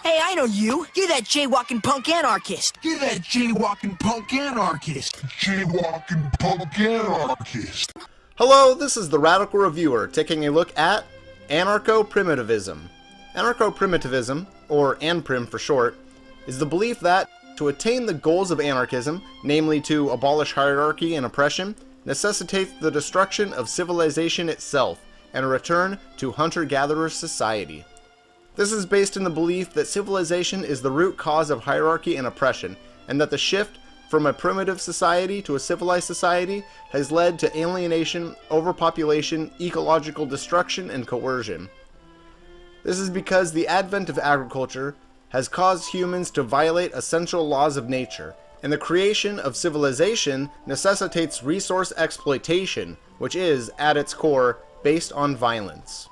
Hey, I know you. You're that jaywalking punk anarchist. You're that jaywalking punk anarchist. Jaywalking punk anarchist. Hello, this is the Radical Reviewer taking a look at Anarcho Primitivism. Anarcho Primitivism, or ANPRIM for short, is the belief that to attain the goals of anarchism, namely to abolish hierarchy and oppression, necessitates the destruction of civilization itself and a return to hunter-gatherer society. This is based in the belief that civilization is the root cause of hierarchy and oppression, and that the shift from a primitive society to a civilized society has led to alienation, overpopulation, ecological destruction, and coercion. This is because the advent of agriculture has caused humans to violate essential laws of nature, and the creation of civilization necessitates resource exploitation, which is, at its core, based on violence.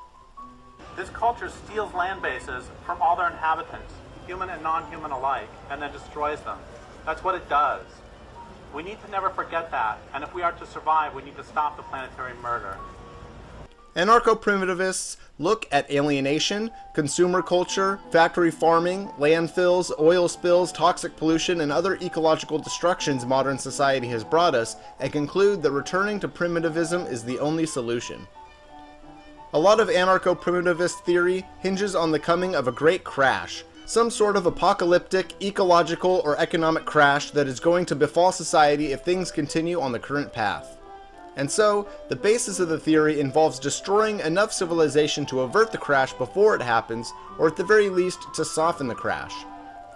This culture steals land bases from all their inhabitants, human and non-human alike, and then destroys them. That's what it does. We need to never forget that, and if we are to survive, we need to stop the planetary murder. Anarcho-primitivists look at alienation, consumer culture, factory farming, landfills, oil spills, toxic pollution, and other ecological destructions modern society has brought us, and conclude that returning to primitivism is the only solution. A lot of anarcho-primitivist theory hinges on the coming of a great crash, some sort of apocalyptic, ecological, or economic crash that is going to befall society if things continue on the current path. And so, the basis of the theory involves destroying enough civilization to avert the crash before it happens, or at the very least, to soften the crash.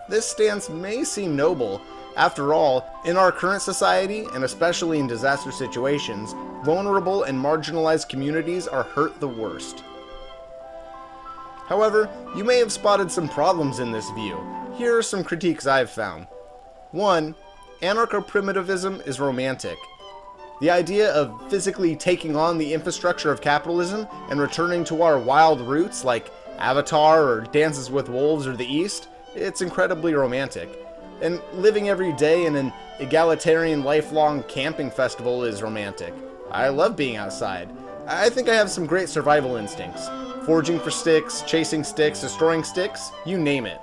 This stance may seem noble. After all, in our current society, and especially in disaster situations, vulnerable and marginalized communities are hurt the worst. However, you may have spotted some problems in this view. Here are some critiques I've found. 1. Anarcho-primitivism is romantic. The idea of physically taking on the infrastructure of capitalism and returning to our wild roots like Avatar or Dances with Wolves or the East, it's incredibly romantic. And living every day in an egalitarian lifelong camping festival is romantic. I love being outside. I think I have some great survival instincts. Foraging for sticks, chasing sticks, destroying sticks, you name it.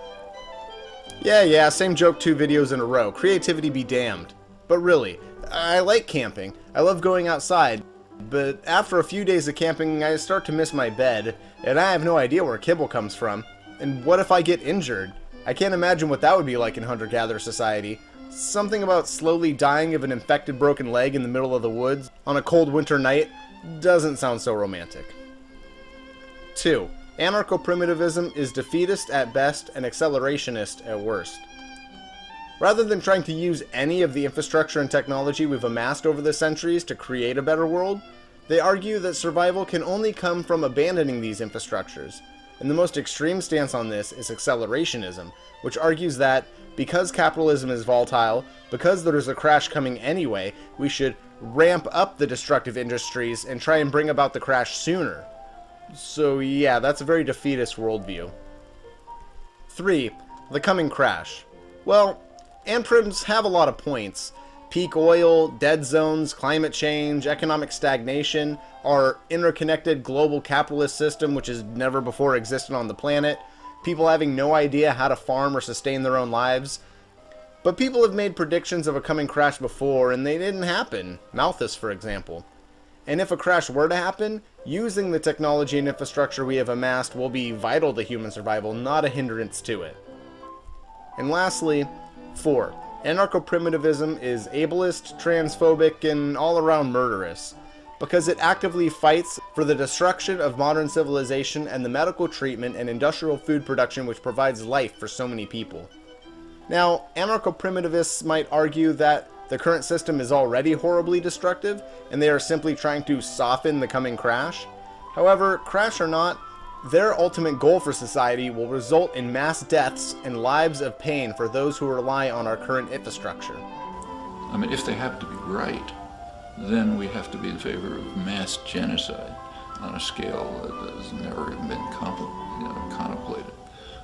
Yeah, same joke 2 videos in a row. Creativity be damned. But really, I like camping. I love going outside. But after a few days of camping, I start to miss my bed, and I have no idea where kibble comes from. And what if I get injured? I can't imagine what that would be like in hunter-gatherer society. Something about slowly dying of an infected broken leg in the middle of the woods on a cold winter night doesn't sound so romantic. 2. Anarcho-primitivism is defeatist at best and accelerationist at worst. Rather than trying to use any of the infrastructure and technology we've amassed over the centuries to create a better world, they argue that survival can only come from abandoning these infrastructures. And the most extreme stance on this is accelerationism, which argues that because capitalism is volatile, because there is a crash coming anyway, we should ramp up the destructive industries and try and bring about the crash sooner. So yeah, that's a very defeatist worldview. 3. The coming crash. Well, ANPRIMs have a lot of points. Peak oil, dead zones, climate change, economic stagnation, our interconnected global capitalist system which has never before existed on the planet, people having no idea how to farm or sustain their own lives. But people have made predictions of a coming crash before and they didn't happen. Malthus, for example. And if a crash were to happen, using the technology and infrastructure we have amassed will be vital to human survival, not a hindrance to it. And lastly, 4. Anarcho-primitivism is ableist, transphobic, and all-around murderous, because it actively fights for the destruction of modern civilization and the medical treatment and industrial food production which provides life for so many people. Now, anarcho-primitivists might argue that the current system is already horribly destructive, and they are simply trying to soften the coming crash. However, crash or not, their ultimate goal for society will result in mass deaths and lives of pain for those who rely on our current infrastructure. I mean, if they happen to be right, then we have to be in favor of mass genocide on a scale that has never been contemplated.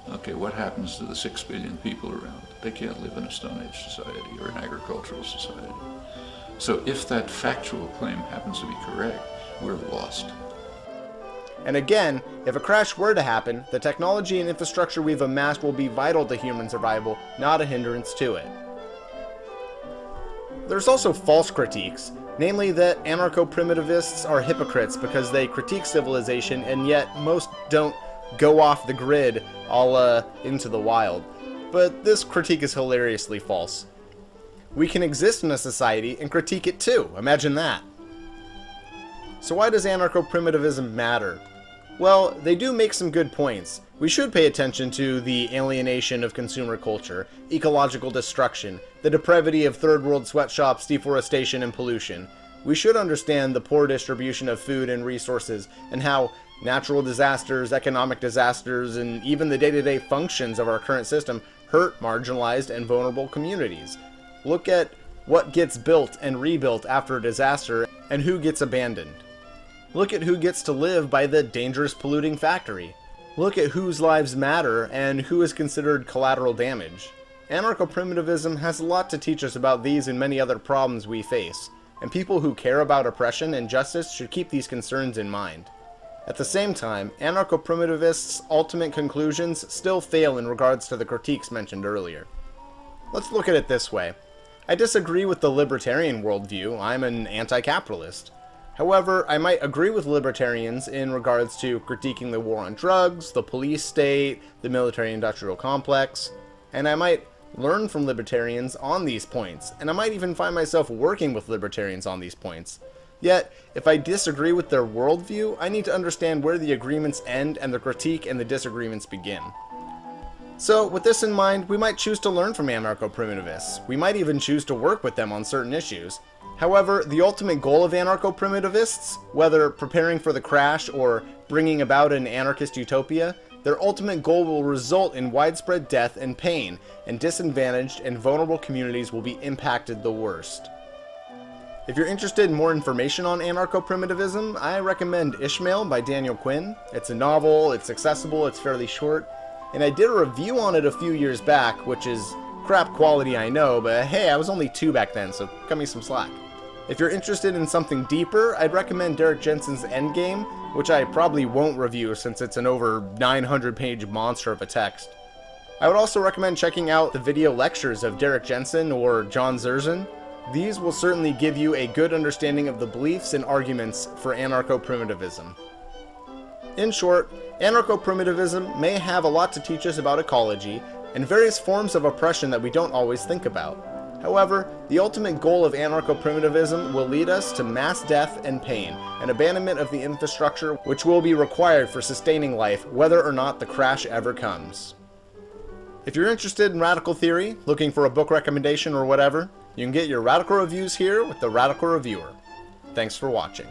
Okay, what happens to the 6 billion people around? They can't live in a Stone Age society or an agricultural society. So if that factual claim happens to be correct, we're lost. And again, if a crash were to happen, the technology and infrastructure we've amassed will be vital to human survival, not a hindrance to it. There's also false critiques, namely that anarcho-primitivists are hypocrites because they critique civilization and yet most don't go off the grid all into the wild. But this critique is hilariously false. We can exist in a society and critique it too, imagine that. So why does anarcho-primitivism matter? Well, they do make some good points. We should pay attention to the alienation of consumer culture, ecological destruction, the depravity of third world sweatshops, deforestation, and pollution. We should understand the poor distribution of food and resources, and how natural disasters, economic disasters, and even the day-to-day functions of our current system hurt marginalized and vulnerable communities. Look at what gets built and rebuilt after a disaster, and who gets abandoned. Look at who gets to live by the dangerous polluting factory. Look at whose lives matter and who is considered collateral damage. Anarcho-primitivism has a lot to teach us about these and many other problems we face, and people who care about oppression and justice should keep these concerns in mind. At the same time, anarcho-primitivists' ultimate conclusions still fail in regards to the critiques mentioned earlier. Let's look at it this way. I disagree with the libertarian worldview. I'm an anti-capitalist. However, I might agree with libertarians in regards to critiquing the war on drugs, the police state, the military-industrial complex, and I might learn from libertarians on these points, and I might even find myself working with libertarians on these points. Yet, if I disagree with their worldview, I need to understand where the agreements end and the critique and the disagreements begin. So, with this in mind, we might choose to learn from anarcho-primitivists. We might even choose to work with them on certain issues. However, the ultimate goal of anarcho-primitivists, whether preparing for the crash or bringing about an anarchist utopia, their ultimate goal will result in widespread death and pain, and disadvantaged and vulnerable communities will be impacted the worst. If you're interested in more information on anarcho-primitivism, I recommend Ishmael by Daniel Quinn. It's a novel, it's accessible, it's fairly short, and I did a review on it a few years back, which is crap quality, I know, but hey, I was only 2 back then, so cut me some slack. If you're interested in something deeper, I'd recommend Derek Jensen's Endgame, which I probably won't review since it's an over 900-page monster of a text. I would also recommend checking out the video lectures of Derek Jensen or John Zerzan. These will certainly give you a good understanding of the beliefs and arguments for anarcho-primitivism. In short, anarcho-primitivism may have a lot to teach us about ecology and various forms of oppression that we don't always think about. However, the ultimate goal of anarcho-primitivism will lead us to mass death and pain, and abandonment of the infrastructure which will be required for sustaining life, whether or not the crash ever comes. If you're interested in radical theory, looking for a book recommendation or whatever, you can get your radical reviews here with the Radical Reviewer. Thanks for watching.